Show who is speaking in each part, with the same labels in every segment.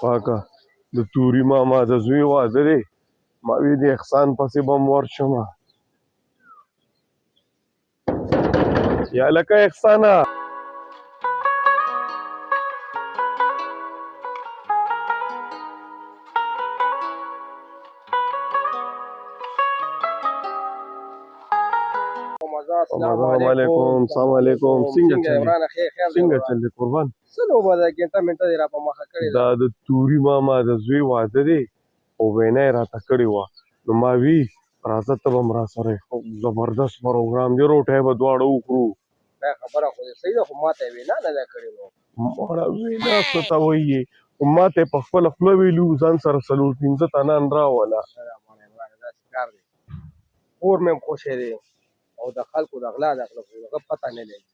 Speaker 1: پاکه د توري ماما د زوی واده دی ما وی د احسان پسې به م ورشمه یا لکه احسانه السلام علیکم السلام علیکم څنګه چل دی قربان دا د توري ماما د زوی واده دی او وینا یې راته کړې وه نو ما وی راځه ته به م راسره زبردست پروګرام دی روټۍ به دواړه وخورو مړه وینا څه ته وایي ما ته یې په خپله خوله ویلي وو ځان سره څلور پنځه تنان راوله
Speaker 2: کور مې هم خوښی دی او د خلکو د غلا د هغه پته نه لګي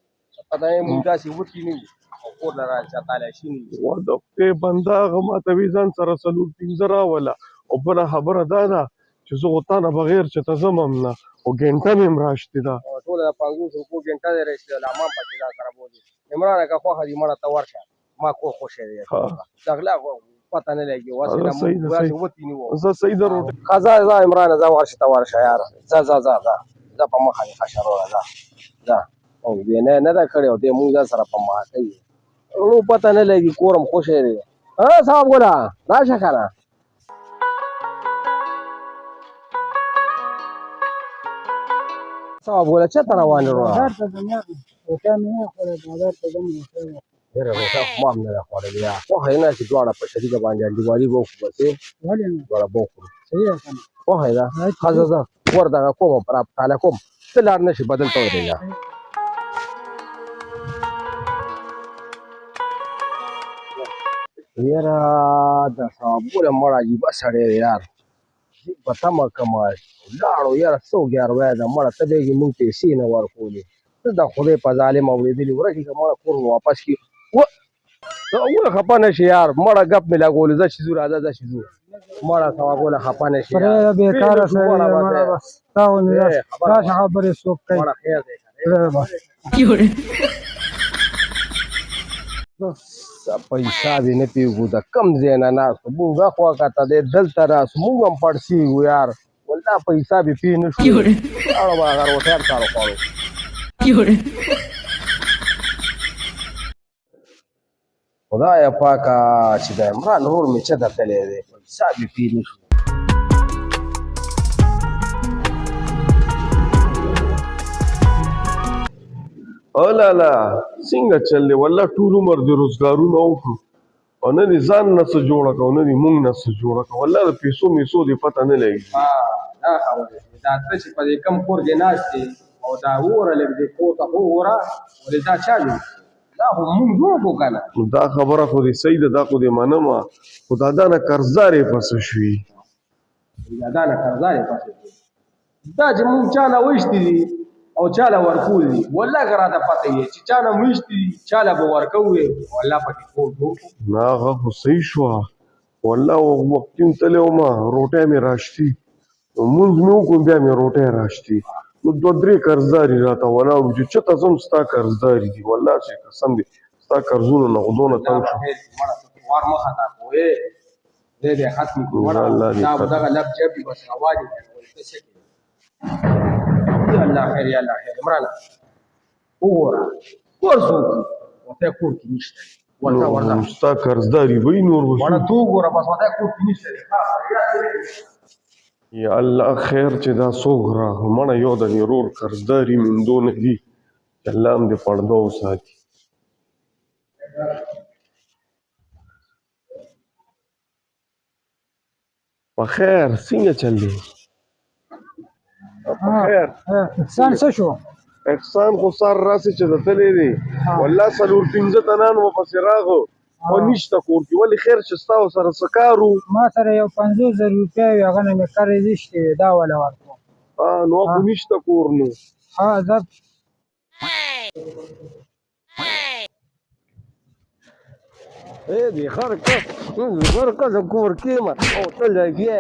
Speaker 2: پته یې موږ داسې وکي نه وي او کور نه راچتالی شي نه وي
Speaker 1: د خدای بنده هغه ما ته وي ځان سره څلور پنځه راوله او بله خبره دا ده چې زه خو تا نه بغیر چې ته ځم هم نه خو ګنټه مې هم راشتې ده
Speaker 2: ټوله د 50 روپو ګنټه دی راشتې ده حمام پکې ځان سره بولي عمرانه که خوښه دي مړه ته ورشه ما کور خوښی دی د غلا پته نه لګي واسې نه موږ داسې وکي نه وو
Speaker 1: زه صحیح ده روټۍ
Speaker 2: ځه ځه عمرانه ځه ورشه ته ورشه یاره ځه په مخه دې ښه شروعه ځه او وینا یې نه ده کړې او دی مونږ ځان سره په مخه کوي نو پته نه لګي کور هم خوښی دی صاحب ګله راشه که نه صاحب ګله چېرته روان یې وروره ډېره روښه خو ما هم نه ده خوړلې یا خوښه یې نه چې دواړه په شریکه باندې انډیوالي به وکړو بس دواړه به وخورو خوښه یې ده ښه ځه ور دغه کوم راپتاله کوم ته لاړ نه شي بدل ته ودرېږه یاره د صابونه مړ عجیبه سړی دی یار په تمه کمه لاړو یاره څه وګیاروی ده مړه ته بیا یې مونږ پیسې نه ورکولې ته د خدای په ظالم اورېدلي ورشي که مړه کور واپس کړي ونه خفه نه شي یار مړه ګپ مې لګولې ځه چې ځو راځه ځه چې ځو مړه ثوابونه خفه نه شي
Speaker 3: بېکاره سړی مړه بس تا ونې داسې خبرې څوک کوي
Speaker 2: مړه خیر دی پیسه دې نه پېږو د کم ځای نه ناستو مونږ خوا کته دی دلته راستو مونږ هم پړسېږو یار والله پیسه بې پې نه شو دواړه به هغه روټۍ سره خوړو خدایه پاکه چې د عمران ورور مې څه درتلی دی پیسه بې پې نه شو
Speaker 1: اولالا څنګه چل دی والله ټول عمر دې روزګارونه وکړو او نه دې ځان نه څه جوړه کړه او نه دې مونږ نه څه جوړه کړه والله د پیسو میسو دې پته نه لګي
Speaker 2: دا خبره دا ته چې په دې کم کور کې ناست یې او دا ووره لږ دې کور ته ووره ولې دا چا جوړ دا خو مونږ جوړ کړو که نه
Speaker 1: دا خبره خو دې صحیح ده دا خو دې منمه خو دا نه قرضدارې پسې شوي
Speaker 2: دا نه قرضدارې پسې شوي دا چې مونږ چا نه ویشتي دي او چاله ورکول دي والله که راته پته وي چې چا نه ویشتي دي چاله به ورکوې والله پکې کور جوړ کړو
Speaker 1: نه هغه خو صحیح شوه والله وختي تللی ومه روټۍ مې راشتي لمونځ مې وکړو بیا مې روټۍ راشتي نو دوه درې قرضداري راته ولاړ وو چې چېرته ځم ستا قرضداري دي والله چې قسم دی ستا قرضونو نه خو دونه تنګ شو
Speaker 2: وار مه خطا کوې دی بیا ختم کړو دا به دغه لب جب وي بس روان دي الله خیر یا الله خیر عمرانه وګوره کور څوک ورته کور کې نشته ورته
Speaker 1: ستا قرضداري به نور
Speaker 2: مړه تو وګوره بس ورته کور کې نشته
Speaker 1: یا الله خیر چې دا څوک راغی مړه یو د دې ورور قرضداري موندو نه دي چې الله هم دې پړده وساتي په خیر څنګه چل دی خیر
Speaker 3: احسان څه شو
Speaker 1: احسان خو سار راسې چې د تللی دی والله څلور پنځه تنان ورپسې راغو خو نشته کور کې ولې خیر چې ستا ورسره څه کار وو
Speaker 3: ما سره یو 50,000 روپۍ وي هغه نه مې قرض ایښتې وې دا وله ورکړم
Speaker 1: نو خو نشته کور نو
Speaker 3: زه
Speaker 2: دې خر کس کور کې ما او ته لګیا